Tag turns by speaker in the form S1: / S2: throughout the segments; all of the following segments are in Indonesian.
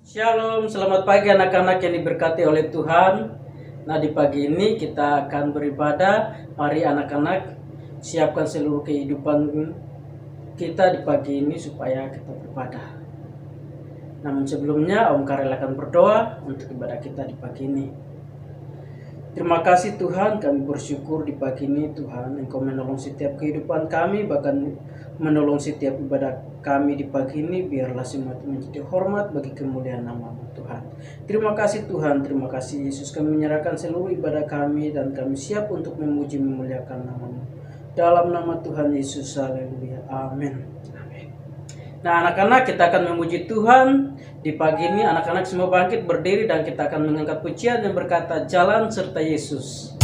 S1: Shalom, selamat pagi anak-anak yang diberkati oleh Tuhan. Nah, di pagi ini kita akan beribadah. Mari anak-anak siapkan seluruh kehidupan kita di pagi ini supaya kita beribadah. Namun sebelumnya Om Karel akan berdoa untuk ibadah kita di pagi ini. Terima kasih Tuhan, kami bersyukur di pagi ini Tuhan Engkau menolong setiap kehidupan kami, bahkan menolong setiap ibadah kami di pagi ini. Biarlah semua itu menjadi hormat bagi kemuliaan nama-Mu Tuhan. Terima kasih Tuhan, terima kasih Yesus, kami menyerahkan seluruh ibadah kami dan kami siap untuk memuji memuliakan nama-Mu. Dalam nama Tuhan Yesus, haleluya, amin. Nah anak-anak, kita akan memuji Tuhan. Di pagi ini anak-anak semua bangkit berdiri dan kita akan mengangkat pujian yang berkata Jalan Serta Yesus.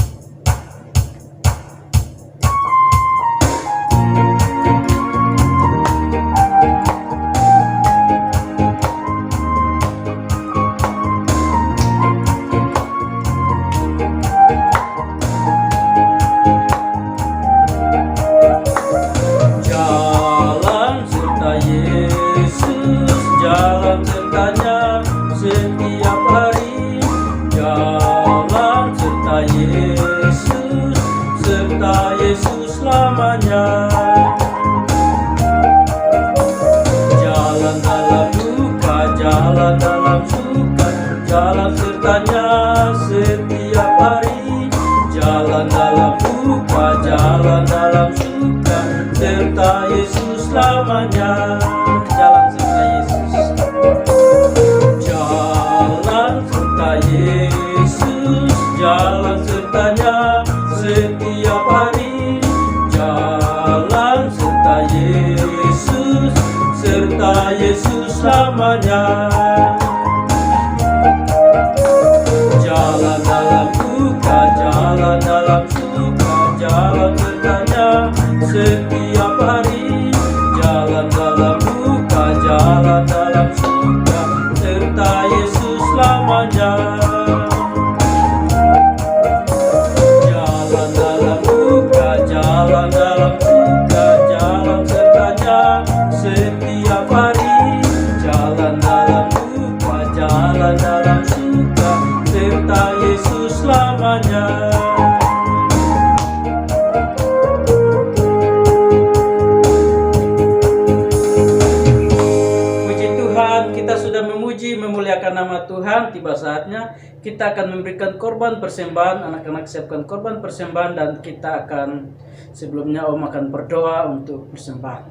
S1: Tiba saatnya kita akan memberikan korban persembahan. Anak-anak siapkan korban persembahan dan kita akan, sebelumnya Om akan berdoa untuk persembahan.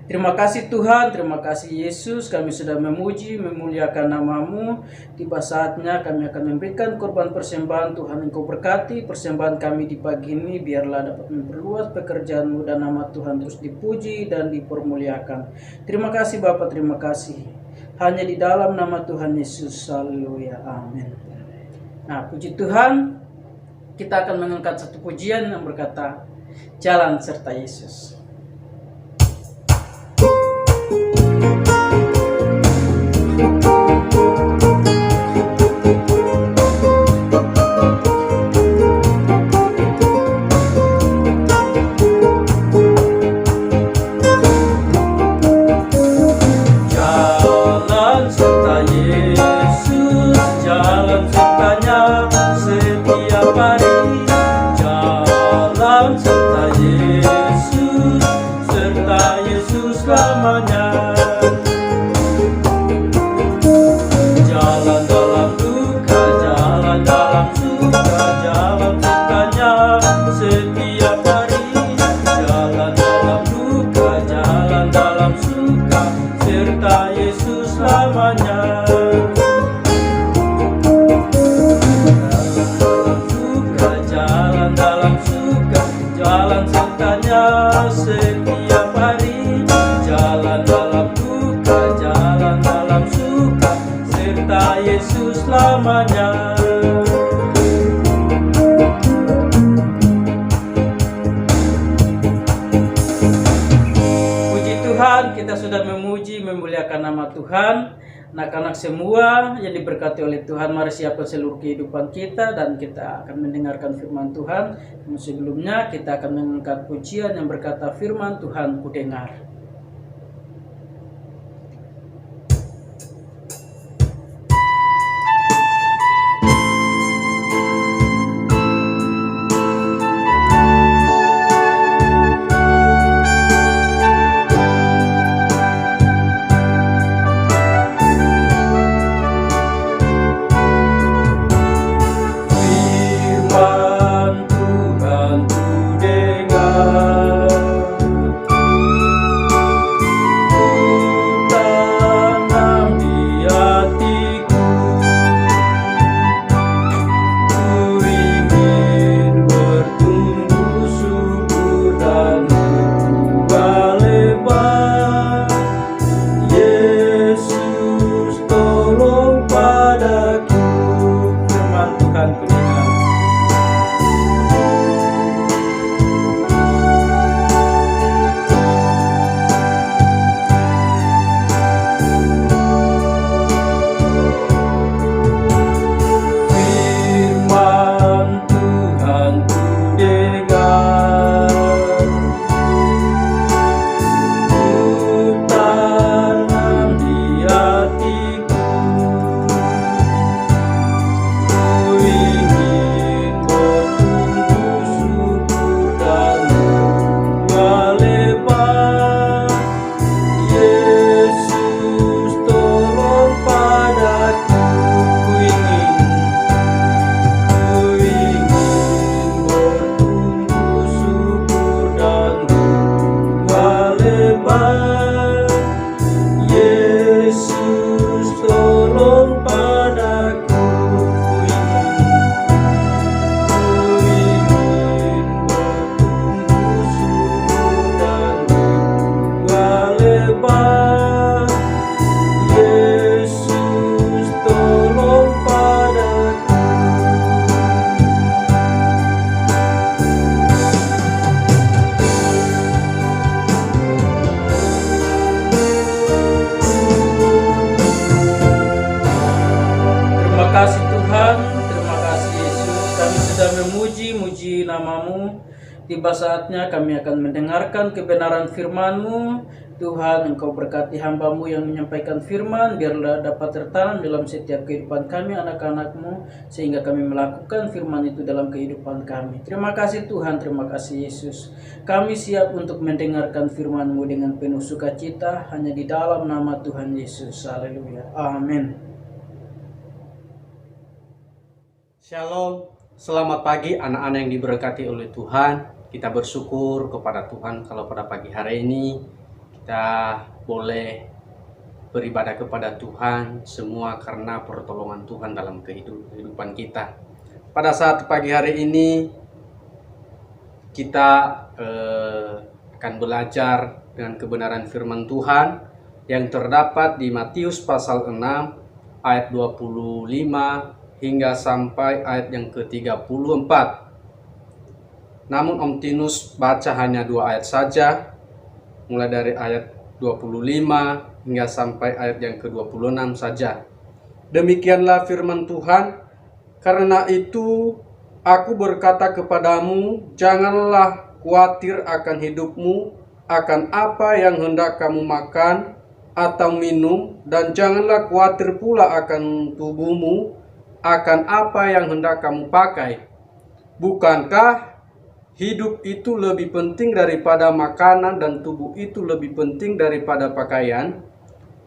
S1: Terima kasih Tuhan, terima kasih Yesus, kami sudah memuji, memuliakan nama-Mu. Tiba saatnya kami akan memberikan korban persembahan. Tuhan Engkau berkati persembahan kami di pagi ini, biarlah dapat memperluas pekerjaan-Mu dan nama Tuhan terus dipuji dan dipermuliakan. Terima kasih Bapa, terima kasih. Hanya di dalam nama Tuhan Yesus, haleluya, amin. Nah, puji Tuhan, kita akan mengangkat satu pujian yang berkata Jalan Serta Yesus. Kita sudah memuji, memuliakan nama Tuhan. Anak-anak semua yang diberkati oleh Tuhan, mari siapkan seluruh kehidupan kita dan kita akan mendengarkan firman Tuhan. Sebelumnya kita akan mengangkat pujian yang berkata firman Tuhan ku dengar. tiba saatnya kami akan mendengarkan kebenaran firman-Mu. Tuhan, Engkau berkati hamba-Mu yang menyampaikan firman, biarlah dapat tertanam dalam setiap kehidupan kami anak-anak-Mu, sehingga kami melakukan firman itu dalam kehidupan kami. Terima kasih Tuhan, terima kasih Yesus. Kami siap untuk mendengarkan firman-Mu dengan penuh sukacita, hanya di dalam nama Tuhan Yesus. Haleluya. Amin.
S2: Shalom, selamat pagi anak-anak yang diberkati oleh Tuhan. Kita bersyukur kepada Tuhan kalau pada pagi hari ini kita boleh beribadah kepada Tuhan, semua karena pertolongan Tuhan dalam kehidupan kita. Pada saat pagi hari ini kita akan belajar dengan kebenaran firman Tuhan yang terdapat di Matius pasal 6 ayat 25 hingga sampai ayat yang ke-34. Namun Om Tinus baca hanya 2 ayat saja, mulai dari ayat 25 hingga sampai ayat yang ke-26 saja. Demikianlah firman Tuhan, karena itu aku berkata kepadamu, janganlah khawatir akan hidupmu, akan apa yang hendak kamu makan atau minum, dan janganlah khawatir pula akan tubuhmu, akan apa yang hendak kamu pakai. Bukankah hidup itu lebih penting daripada makanan dan tubuh itu lebih penting daripada pakaian?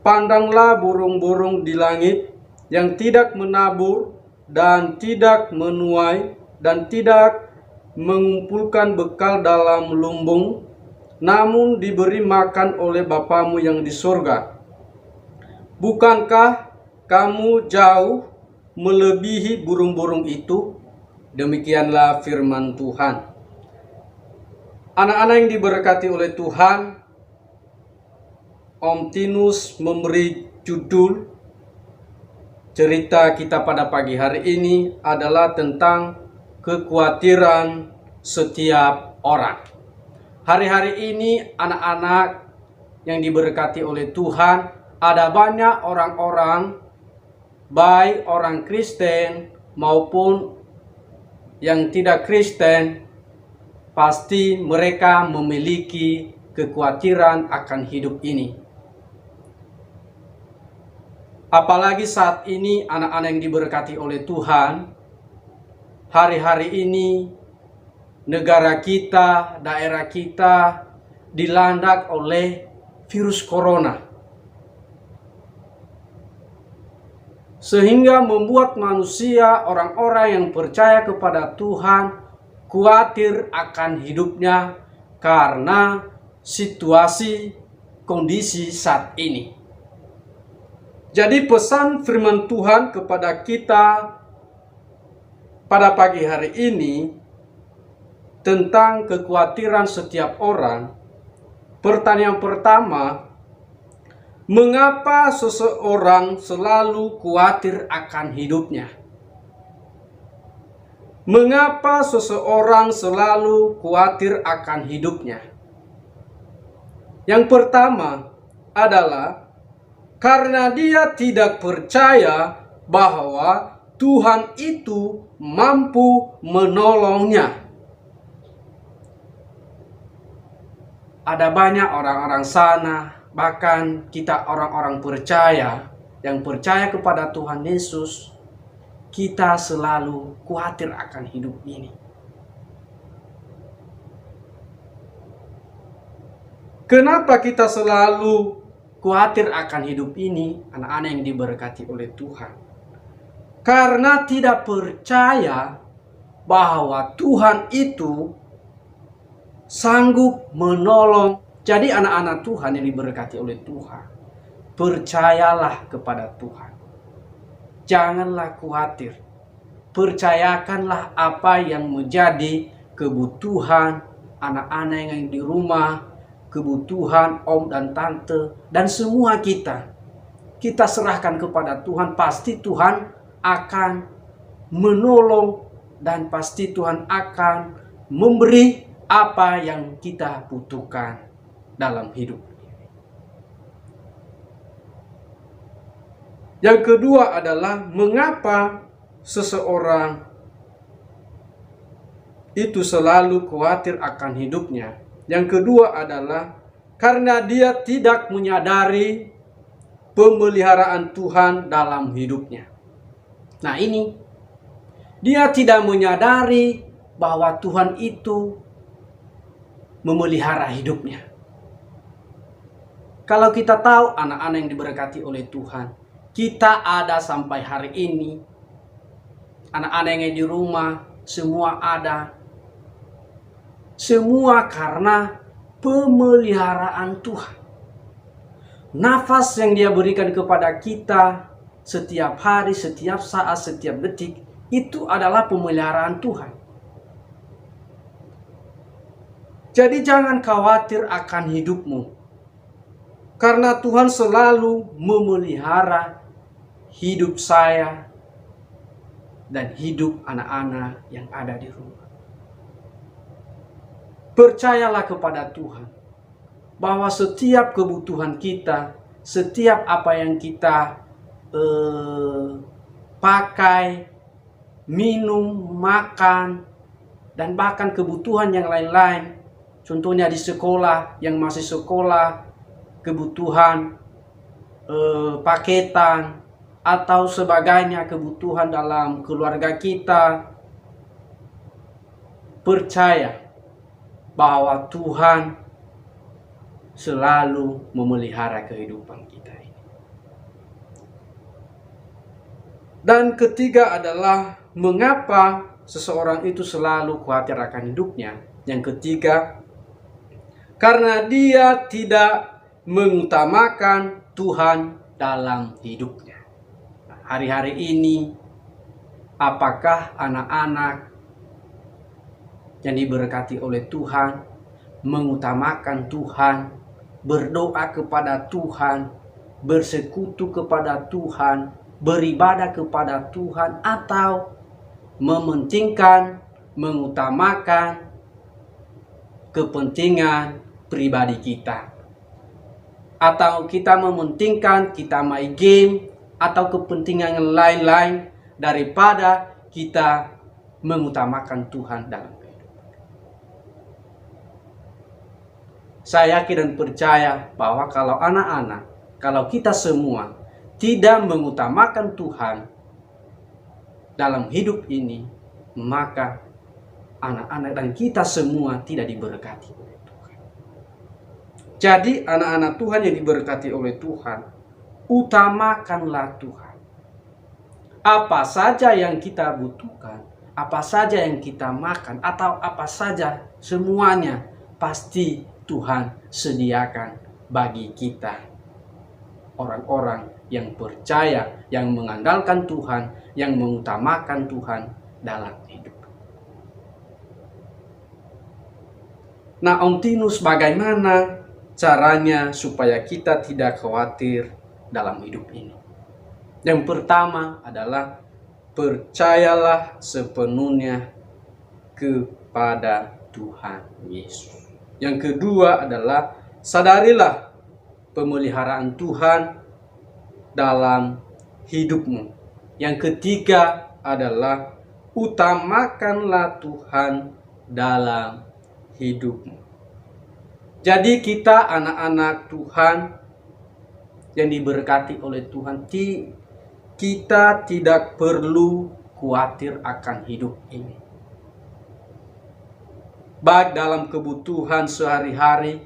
S2: Pandanglah burung-burung di langit yang tidak menabur dan tidak menuai dan tidak mengumpulkan bekal dalam lumbung, namun diberi makan oleh Bapamu yang di surga. Bukankah kamu jauh melebihi burung-burung itu? Demikianlah firman Tuhan. Anak-anak yang diberkati oleh Tuhan, Om Tinus memberi judul cerita kita pada pagi hari ini adalah tentang kekhawatiran setiap orang. Hari-hari ini anak-anak yang diberkati oleh Tuhan, ada banyak orang-orang, baik orang Kristen maupun yang tidak Kristen, pasti mereka memiliki kekhawatiran akan hidup ini. Apalagi saat ini anak-anak yang diberkati oleh Tuhan, hari-hari ini negara kita, daerah kita dilanda oleh virus corona. Sehingga membuat manusia, orang-orang yang percaya kepada Tuhan, khawatir akan hidupnya karena situasi kondisi saat ini. Jadi pesan firman Tuhan kepada kita pada pagi hari ini tentang kekhawatiran setiap orang. Pertanyaan pertama, mengapa seseorang selalu khawatir akan hidupnya? Mengapa seseorang selalu khawatir akan hidupnya? Yang pertama adalah karena dia tidak percaya bahwa Tuhan itu mampu menolongnya. Ada banyak orang-orang sana, bahkan kita orang-orang percaya yang percaya kepada Tuhan Yesus, kita selalu khawatir akan hidup ini. Kenapa kita selalu khawatir akan hidup ini, anak-anak yang diberkati oleh Tuhan? Karena tidak percaya bahwa Tuhan itu sanggup menolong. Jadi anak-anak Tuhan yang diberkati oleh Tuhan, percayalah kepada Tuhan. Janganlah khawatir. Percayakanlah apa yang menjadi kebutuhan anak-anak yang di rumah, kebutuhan om dan tante, dan semua kita. Kita serahkan kepada Tuhan, pasti Tuhan akan menolong dan pasti Tuhan akan memberi apa yang kita butuhkan dalam hidup. Yang kedua adalah mengapa seseorang itu selalu khawatir akan hidupnya. Yang kedua adalah karena dia tidak menyadari pemeliharaan Tuhan dalam hidupnya. Nah ini, dia tidak menyadari bahwa Tuhan itu memelihara hidupnya. Kalau kita tahu anak-anak yang diberkati oleh Tuhan, kita ada sampai hari ini, anak-anak yang di rumah, semua ada. Semua karena pemeliharaan Tuhan. Nafas yang Dia berikan kepada kita setiap hari, setiap saat, setiap detik, itu adalah pemeliharaan Tuhan. Jadi jangan khawatir akan hidupmu, karena Tuhan selalu memelihara hidup saya dan hidup anak-anak yang ada di rumah. Percayalah kepada Tuhan bahwa setiap kebutuhan kita, setiap apa yang kita pakai, minum, makan, dan bahkan kebutuhan yang lain-lain. Contohnya di sekolah, yang masih sekolah, kebutuhan paketan atau sebagainya, kebutuhan dalam keluarga kita. Percaya bahwa Tuhan selalu memelihara kehidupan kita ini. Dan ketiga adalah mengapa seseorang itu selalu khawatir akan hidupnya. Yang ketiga, karena dia tidak mengutamakan Tuhan dalam hidupnya. Nah, hari-hari ini, apakah anak-anak yang diberkati oleh Tuhan mengutamakan Tuhan, berdoa kepada Tuhan, bersekutu kepada Tuhan, beribadah kepada Tuhan, atau mementingkan, mengutamakan kepentingan pribadi kita, atau kita mementingkan kita main game atau kepentingan yang lain-lain daripada kita mengutamakan Tuhan dalam kehidupan. Saya yakin dan percaya bahwa kalau anak-anak, kalau kita semua tidak mengutamakan Tuhan dalam hidup ini, maka anak-anak dan kita semua tidak diberkati oleh Tuhan. Jadi anak-anak Tuhan yang diberkati oleh Tuhan, utamakanlah Tuhan. Apa saja yang kita butuhkan, apa saja yang kita makan, atau apa saja, semuanya pasti Tuhan sediakan bagi kita. Orang-orang yang percaya, yang mengandalkan Tuhan, yang mengutamakan Tuhan dalam hidup. Nah, Om Tinus, bagaimana caranya supaya kita tidak khawatir dalam hidup ini? Yang pertama adalah percayalah sepenuhnya kepada Tuhan Yesus. Yang kedua adalah sadarilah pemeliharaan Tuhan dalam hidupmu. Yang ketiga adalah utamakanlah Tuhan dalam hidupmu. Jadi kita anak-anak Tuhan yang diberkati oleh Tuhan, kita tidak perlu khawatir akan hidup ini. Baik dalam kebutuhan sehari-hari,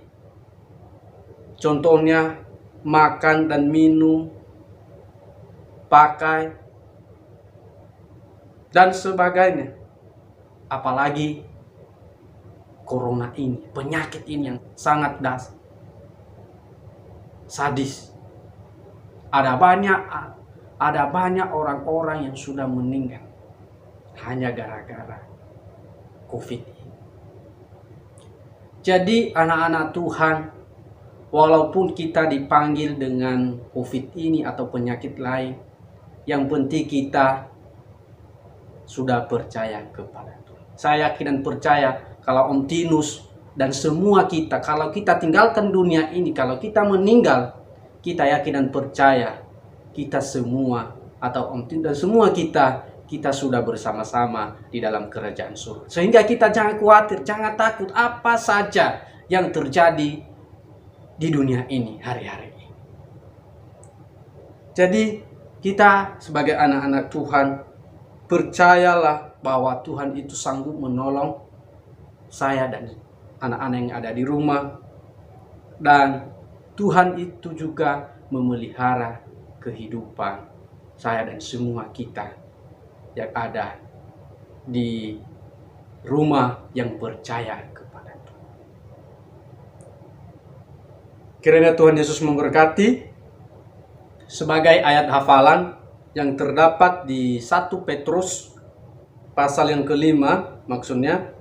S2: contohnya makan dan minum, pakai, dan sebagainya. Apalagi corona ini, penyakit ini yang sangat sadis. Ada banyak orang-orang yang sudah meninggal hanya gara-gara COVID ini. Jadi anak-anak Tuhan, walaupun kita dipanggil dengan COVID ini atau penyakit lain, yang penting kita sudah percaya kepada Tuhan. Saya yakin dan percaya kalau Om Tinus dan semua kita, kalau kita tinggalkan dunia ini, kalau kita meninggal, kita yakin dan percaya kita semua atau Om Tinus dan semua kita kita sudah bersama-sama di dalam kerajaan surga. Sehingga kita jangan khawatir, jangan takut apa saja yang terjadi di dunia ini hari-hari ini. Jadi kita sebagai anak-anak Tuhan, percayalah bahwa Tuhan itu sanggup menolong saya dan anak-anak yang ada di rumah. Dan Tuhan itu juga memelihara kehidupan saya dan semua kita yang ada di rumah yang percaya kepada Tuhan. Kiranya Tuhan Yesus memberkati. Sebagai ayat hafalan yang terdapat di 1 Petrus pasal yang ke-5, maksudnya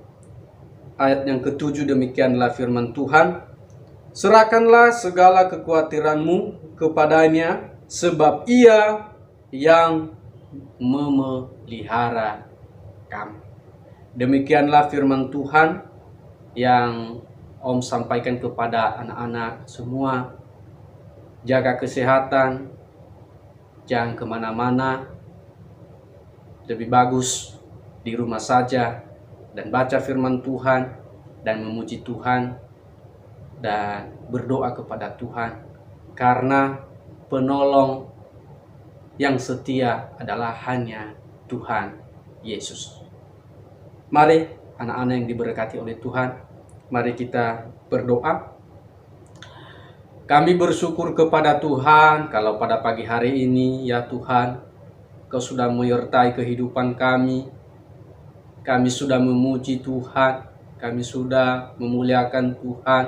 S2: ayat yang ke-7, demikianlah firman Tuhan. Serahkanlah segala kekhawatiranmu kepadanya, sebab Ia yang memelihara kamu. Demikianlah firman Tuhan yang Om sampaikan kepada anak-anak semua. Jaga kesehatan, jangan kemana-mana. Lebih bagus di rumah saja dan baca firman Tuhan dan memuji Tuhan dan berdoa kepada Tuhan, karena penolong yang setia adalah hanya Tuhan Yesus. Mari anak-anak yang diberkati oleh Tuhan, mari kita berdoa. Kami bersyukur kepada Tuhan kalau pada pagi hari ini ya Tuhan, Kau sudah menyertai kehidupan kami. Kami sudah memuji Tuhan, kami sudah memuliakan Tuhan.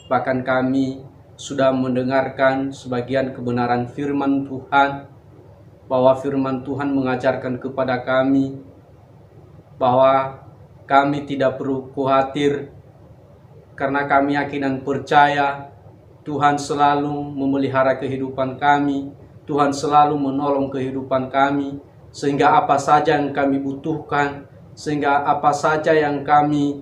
S2: Bahkan kami sudah mendengarkan sebagian kebenaran firman Tuhan, bahwa firman Tuhan mengajarkan kepada kami bahwa kami tidak perlu khawatir, karena kami yakin dan percaya Tuhan selalu memelihara kehidupan kami, Tuhan selalu menolong kehidupan kami, sehingga apa saja yang kami butuhkan, sehingga apa saja yang kami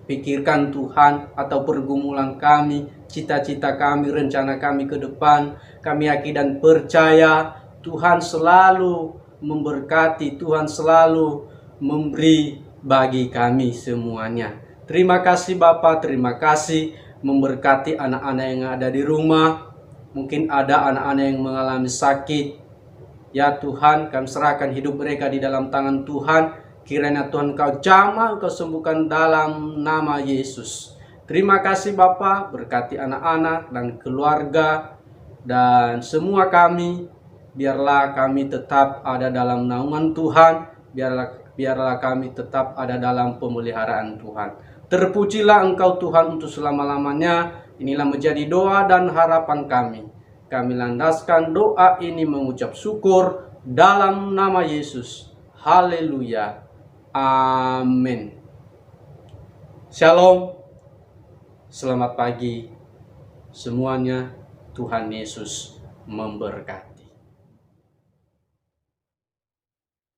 S2: pikirkan Tuhan, atau pergumulan kami, cita-cita kami, rencana kami ke depan, kami yakin dan percaya Tuhan selalu memberkati, Tuhan selalu memberi bagi kami semuanya. Terima kasih Bapa, terima kasih memberkati anak-anak yang ada di rumah. Mungkin ada anak-anak yang mengalami sakit. Ya Tuhan, kami serahkan hidup mereka di dalam tangan Tuhan. Kiranya Tuhan Kau jamah, Kau sembuhkan dalam nama Yesus. Terima kasih Bapa, berkati anak-anak dan keluarga dan semua kami. Biarlah kami tetap ada dalam naungan Tuhan. Biarlah kami tetap ada dalam pemeliharaan Tuhan. Terpujilah Engkau Tuhan untuk selama-lamanya. Inilah menjadi doa dan harapan kami. Kami landaskan doa ini mengucap syukur dalam nama Yesus. Haleluya. Amin. Shalom. Selamat pagi semuanya. Tuhan Yesus memberkati.